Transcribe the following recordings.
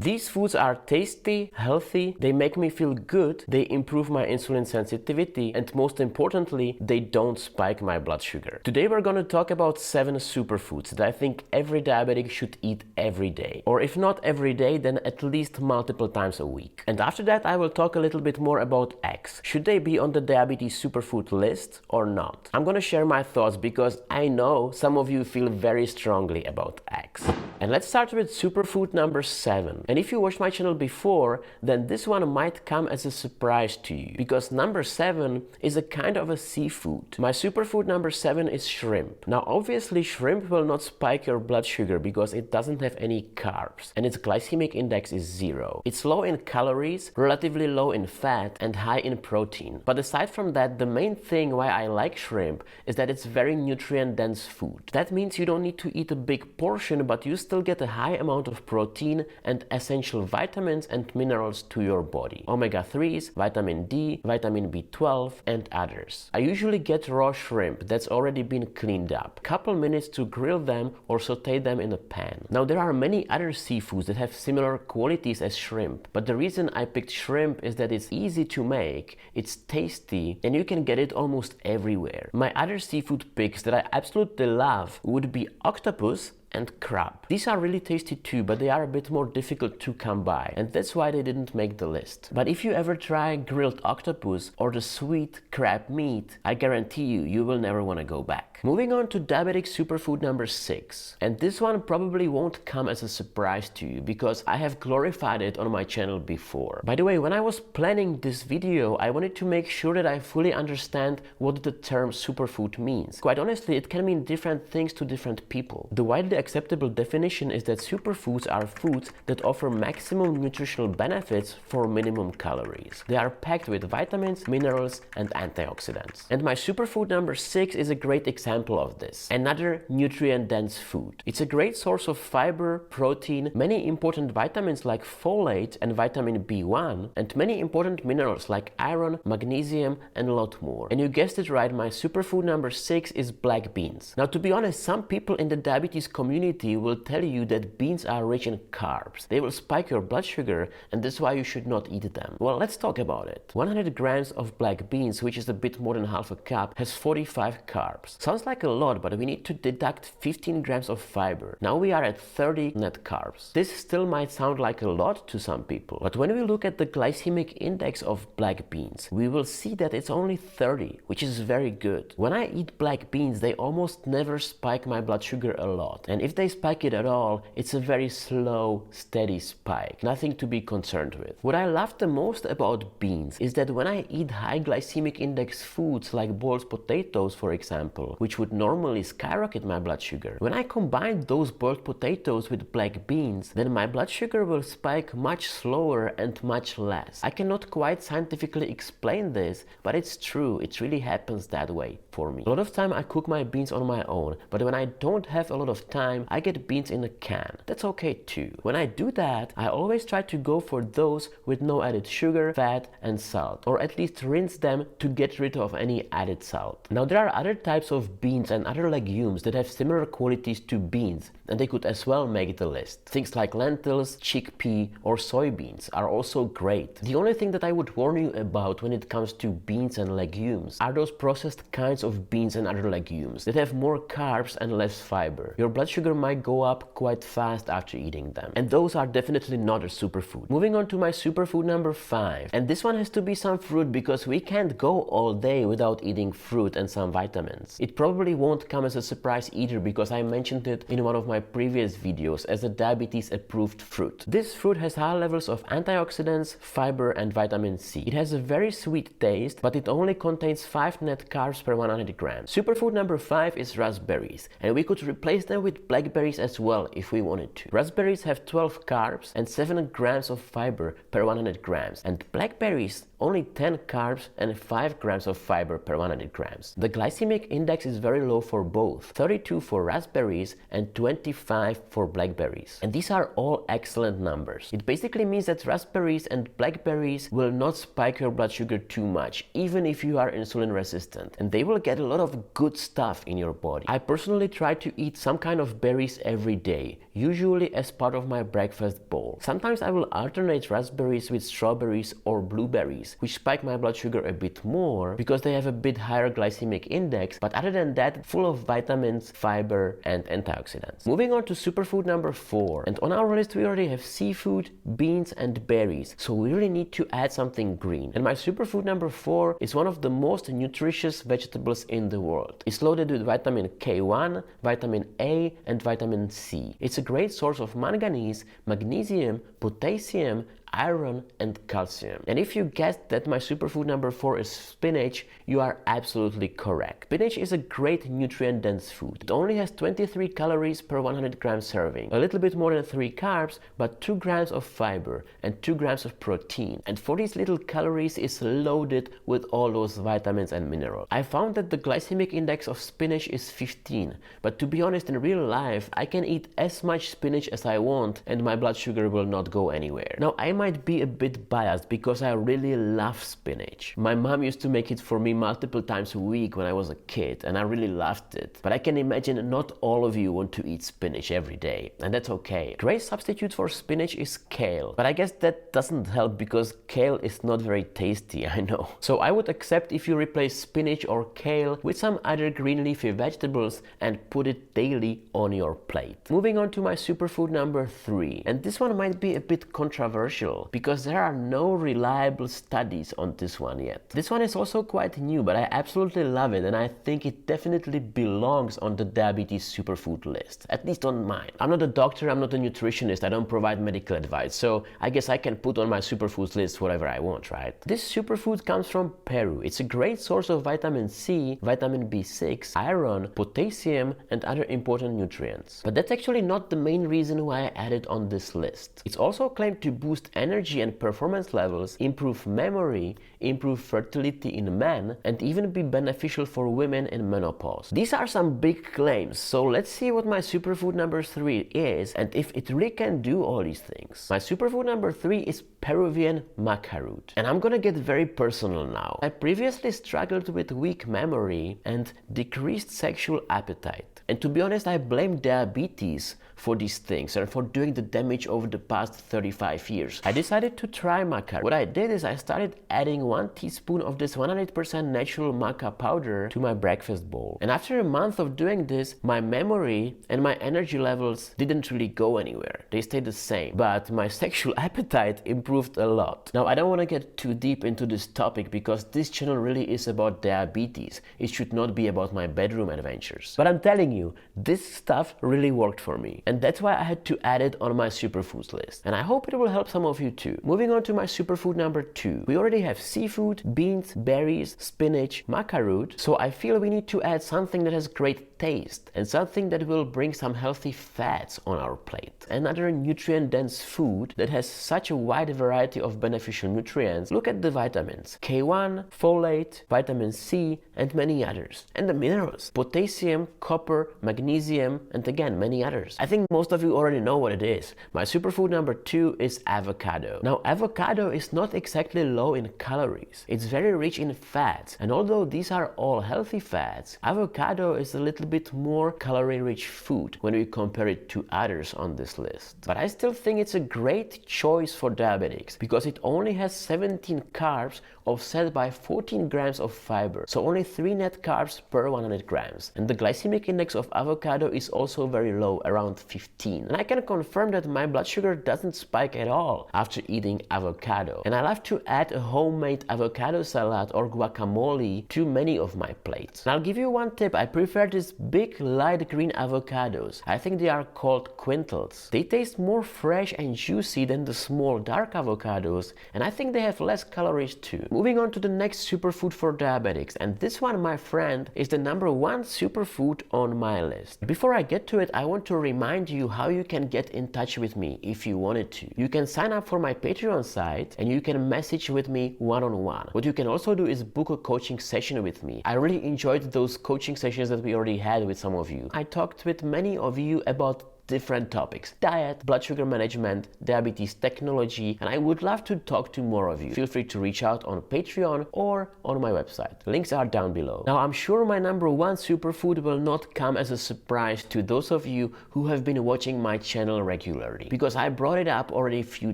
These foods are tasty, healthy, they make me feel good, they improve my insulin sensitivity, and most importantly, they don't spike my blood sugar. Today we're gonna talk about 7 superfoods that I think every diabetic should eat every day. Or if not every day, then at least multiple times a week. And after that I will talk a little bit more about eggs. Should they be on the diabetes superfood list or not? I'm gonna share my thoughts because I know some of you feel very strongly about eggs. And let's start with superfood number 7. And if you watched my channel before, then this one might come as a surprise to you, because number 7 is a kind of a seafood. My superfood number 7 is shrimp. Now obviously shrimp will not spike your blood sugar because it doesn't have any carbs and its glycemic index is 0. It's low in calories, relatively low in fat and high in protein. But aside from that, the main thing why I like shrimp is that it's very nutrient dense food. That means you don't need to eat a big portion, but you still get a high amount of protein and essential vitamins and minerals to your body. Omega-3s, vitamin D, vitamin B12 and others. I usually get raw shrimp that's already been cleaned up. Couple minutes to grill them or saute them in a pan. Now there are many other seafoods that have similar qualities as shrimp, but the reason I picked shrimp is that it's easy to make, it's tasty, and you can get it almost everywhere. My other seafood picks that I absolutely love would be octopus and crab. These are really tasty too, but they are a bit more difficult to come by, and that's why they didn't make the list. But if you ever try grilled octopus or the sweet crab meat, I guarantee you will never want to go back. Moving on to diabetic superfood number 6. And this one probably won't come as a surprise to you because I have glorified it on my channel before. By the way, when I was planning this video, I wanted to make sure that I fully understand what the term superfood means. Quite honestly, it can mean different things to different people. The widely acceptable definition is that superfoods are foods that offer maximum nutritional benefits for minimum calories. They are packed with vitamins, minerals, and antioxidants. And my superfood number 6 is a great example of this. Another nutrient-dense food. It's a great source of fiber, protein, many important vitamins like folate and vitamin B1, and many important minerals like iron, magnesium, and a lot more. And you guessed it right, my superfood number 6 is black beans. Now to be honest, some people in the diabetes community will tell you that beans are rich in carbs. They will spike your blood sugar and that's why you should not eat them. Well, let's talk about it. 100 grams of black beans, which is a bit more than half a cup, has 45 carbs. Sounds like a lot, but we need to deduct 15 grams of fiber. Now we are at 30 net carbs. This still might sound like a lot to some people, but when we look at the glycemic index of black beans, we will see that it's only 30, which is very good. When I eat black beans, they almost never spike my blood sugar a lot. And if they spike it at all, it's a very slow, steady spike. Nothing to be concerned with. What I love the most about beans is that when I eat high glycemic index foods like boiled potatoes, for example, which would normally skyrocket my blood sugar, when I combine those boiled potatoes with black beans, then my blood sugar will spike much slower and much less. I cannot quite scientifically explain this, but it's true. It really happens that way for me. A lot of time I cook my beans on my own, but when I don't have a lot of time, I get beans in a can. That's okay too. When I do that, I always try to go for those with no added sugar, fat, and salt, or at least rinse them to get rid of any added salt. Now there are other types of beans and other legumes that have similar qualities to beans, and they could as well make the list. Things like lentils, chickpea, or soybeans are also great. The only thing that I would warn you about when it comes to beans and legumes are those processed kinds of beans and other legumes that have more carbs and less fiber. Your blood sugar might go up quite fast after eating them, and those are definitely not a superfood. Moving on to my superfood number 5, and this one has to be some fruit because we can't go all day without eating fruit and some vitamins. It probably won't come as a surprise either because I mentioned it in one of my previous videos as a diabetes approved fruit. This fruit has high levels of antioxidants, fiber, and vitamin C. It has a very sweet taste, but it only contains 5 net carbs per 100 grams. Superfood number 5 is raspberries, and we could replace them with blackberries as well if we wanted to. Raspberries have 12 carbs and 7 grams of fiber per 100 grams, and blackberries only 10 carbs and 5 grams of fiber per 100 grams. The glycemic index is very low for both, 32 for raspberries and 20 25 for blackberries. And these are all excellent numbers. It basically means that raspberries and blackberries will not spike your blood sugar too much, even if you are insulin resistant. And they will get a lot of good stuff in your body. I personally try to eat some kind of berries every day, usually as part of my breakfast bowl. Sometimes I will alternate raspberries with strawberries or blueberries, which spike my blood sugar a bit more because they have a bit higher glycemic index, but other than that, full of vitamins, fiber, and antioxidants. Moving on to superfood number 4, and on our list we already have seafood, beans, and berries, so we really need to add something green. And my superfood number 4 is one of the most nutritious vegetables in the world. It's loaded with vitamin K1, vitamin A, and vitamin C. It's a great source of manganese, magnesium, potassium, iron, and calcium. And if you guessed that my superfood number 4 is spinach, you are absolutely correct. Spinach is a great nutrient-dense food. It only has 23 calories per 100 gram serving, a little bit more than 3 carbs, but 2 grams of fiber and 2 grams of protein. And for these little calories is loaded with all those vitamins and minerals. I found that the glycemic index of spinach is 15, but to be honest, in real life, I can eat as much spinach as I want and my blood sugar will not go anywhere. Now, I might be a bit biased because I really love spinach. My mom used to make it for me multiple times a week when I was a kid, and I really loved it. But I can imagine not all of you want to eat spinach every day, and that's okay. Great substitute for spinach is kale, but I guess that doesn't help because kale is not very tasty, I know. So I would accept if you replace spinach or kale with some other green leafy vegetables and put it daily on your plate. Moving on to my superfood number 3, and this one might be a bit controversial because there are no reliable studies on this one yet. This one is also quite new, but I absolutely love it and I think it definitely belongs on the diabetes superfood list, at least on mine. I'm not a doctor, I'm not a nutritionist, I don't provide medical advice, so I guess I can put on my superfoods list whatever I want, right? This superfood comes from Peru. It's a great source of vitamin C, vitamin B6, iron, potassium, and other important nutrients. But that's actually not the main reason why I added on this list. It's also claimed to boost energy and performance levels, improve memory, improve fertility in men, and even be beneficial for women in menopause. These are some big claims, so let's see what my superfood number 3 is and if it really can do all these things. My superfood number 3 is Peruvian Maca root. And I'm gonna get very personal now. I previously struggled with weak memory and decreased sexual appetite. And to be honest, I blame diabetes for these things and for doing the damage over the past 35 years. I decided to try maca. What I did is I started adding 1 teaspoon of this 100% natural maca powder to my breakfast bowl. And after a month of doing this, my memory and my energy levels didn't really go anywhere. They stayed the same, but my sexual appetite improved a lot. Now, I don't want to get too deep into this topic because this channel really is about diabetes. It should not be about my bedroom adventures. But I'm telling you, this stuff really worked for me. And that's why I had to add it on my superfoods list. And I hope it will help some of you too. Moving on to my superfood number 2. We already have seafood, beans, berries, spinach, maca root. So I feel we need to add something that has great taste and something that will bring some healthy fats on our plate. Another nutrient-dense food that has such a wide variety of beneficial nutrients. Look at the vitamins: K1, folate, vitamin C, and many others. And the minerals: potassium, copper, magnesium, and again, many others. I think most of you already know what it is. My superfood number 2 is avocado. Now, avocado is not exactly low in calories. It's very rich in fats. And although these are all healthy fats, avocado is a little bit more calorie-rich food when we compare it to others on this list. But I still think it's a great choice for diabetics because it only has 17 carbs offset by 14 grams of fiber, so only 3 net carbs per 100 grams. And the glycemic index of avocado is also very low, around 15. And I can confirm that my blood sugar doesn't spike at all after eating avocado. And I love to add a homemade avocado salad or guacamole to many of my plates. And I'll give you one tip. I prefer these big light green avocados. I think they are called quintals. They taste more fresh and juicy than the small dark avocados, and I think they have less calories too. Moving on to the next superfood for diabetics, and this one, my friend, is the number 1 superfood on my list. Before I get to it, I want to remind you how you can get in touch with me if you wanted to. You can sign up for my Patreon site and you can message with me one-on-one. What you can also do is book a coaching session with me. I really enjoyed those coaching sessions that we already had with some of you. I talked with many of you about different topics: diet, blood sugar management, diabetes technology, and I would love to talk to more of you. Feel free to reach out on Patreon or on my website. Links are down below. Now, I'm sure my number one superfood will not come as a surprise to those of you who have been watching my channel regularly, because I brought it up already a few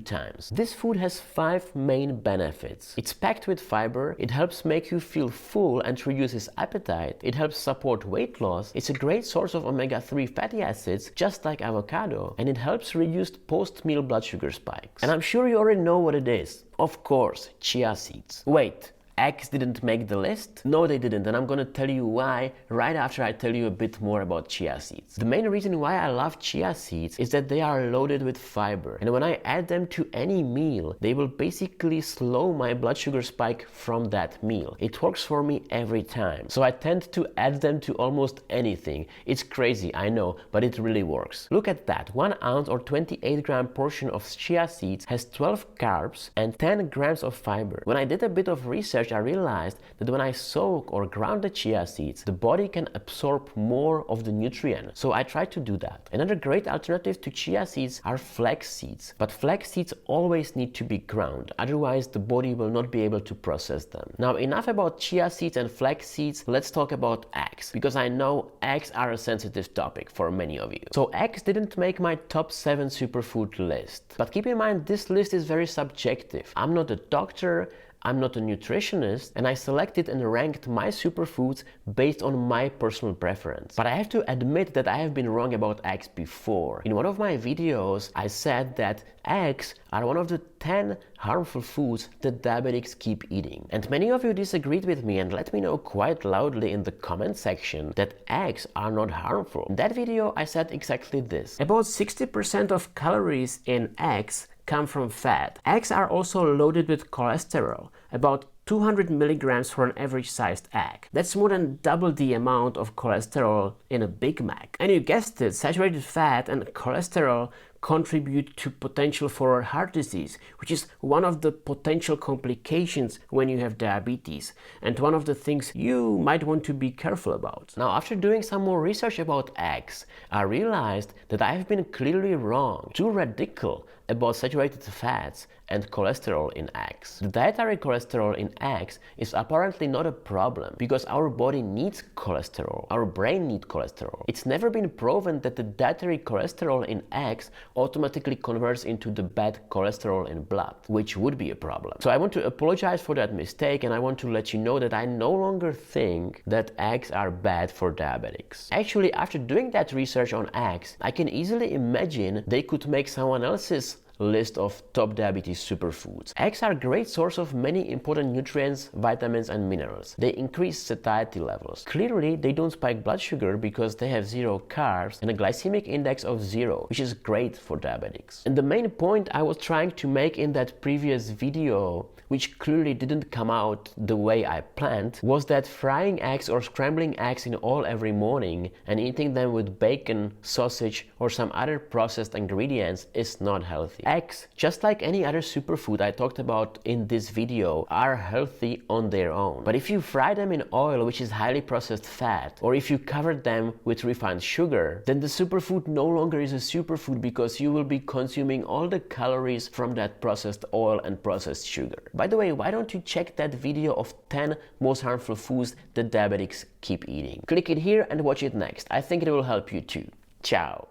times. This food has 5 main benefits. It's packed with fiber, it helps make you feel full and reduces appetite, it helps support weight loss, it's a great source of omega-3 fatty acids, just like avocado, and it helps reduce post-meal blood sugar spikes. And I'm sure you already know what it is. Of course, chia seeds. Wait, eggs didn't make the list? No, they didn't, and I'm gonna tell you why right after I tell you a bit more about chia seeds. The main reason why I love chia seeds is that they are loaded with fiber, and when I add them to any meal, they will basically slow my blood sugar spike from that meal. It works for me every time, so I tend to add them to almost anything. It's crazy, I know, but it really works. Look at that, 1 ounce or 28-gram portion of chia seeds has 12 carbs and 10 grams of fiber. When I did a bit of research, I realized that when I soak or ground the chia seeds, the body can absorb more of the nutrient. So I try to do that. Another great alternative to chia seeds are flax seeds. But flax seeds always need to be ground, otherwise the body will not be able to process them. Now, enough about chia seeds and flax seeds, let's talk about eggs, because I know eggs are a sensitive topic for many of you. So eggs didn't make my top 7 superfood list. But keep in mind, this list is very subjective. I'm not a doctor, I'm not a nutritionist, and I selected and ranked my superfoods based on my personal preference. But I have to admit that I have been wrong about eggs before. In one of my videos, I said that eggs are one of the 10 harmful foods that diabetics keep eating. And many of you disagreed with me and let me know quite loudly in the comment section that eggs are not harmful. In that video, I said exactly this. About 60% of calories in eggs come from fat. Eggs are also loaded with cholesterol, about 200 milligrams for an average sized egg. That's more than double the amount of cholesterol in a Big Mac. And you guessed it, saturated fat and cholesterol contribute to potential for heart disease, which is one of the potential complications when you have diabetes, and one of the things you might want to be careful about. Now, after doing some more research about eggs, I realized that I have been clearly wrong, too radical about saturated fats and cholesterol in eggs. The dietary cholesterol in eggs is apparently not a problem because our body needs cholesterol, our brain needs cholesterol. It's never been proven that the dietary cholesterol in eggs automatically converts into the bad cholesterol in blood, which would be a problem. So I want to apologize for that mistake, and I want to let you know that I no longer think that eggs are bad for diabetics. Actually, after doing that research on eggs, I can easily imagine they could make someone else's list of top diabetes superfoods. Eggs are a great source of many important nutrients, vitamins and minerals. They increase satiety levels. Clearly, they don't spike blood sugar because they have 0 carbs and a glycemic index of 0, which is great for diabetics. And the main point I was trying to make in that previous video, which clearly didn't come out the way I planned, was that frying eggs or scrambling eggs in oil every morning and eating them with bacon, sausage or some other processed ingredients is not healthy. Eggs, just like any other superfood I talked about in this video, are healthy on their own. But if you fry them in oil, which is highly processed fat, or if you cover them with refined sugar, then the superfood no longer is a superfood because you will be consuming all the calories from that processed oil and processed sugar. By the way, why don't you check that video of 10 most harmful foods that diabetics keep eating? Click it here and watch it next. I think it will help you too. Ciao!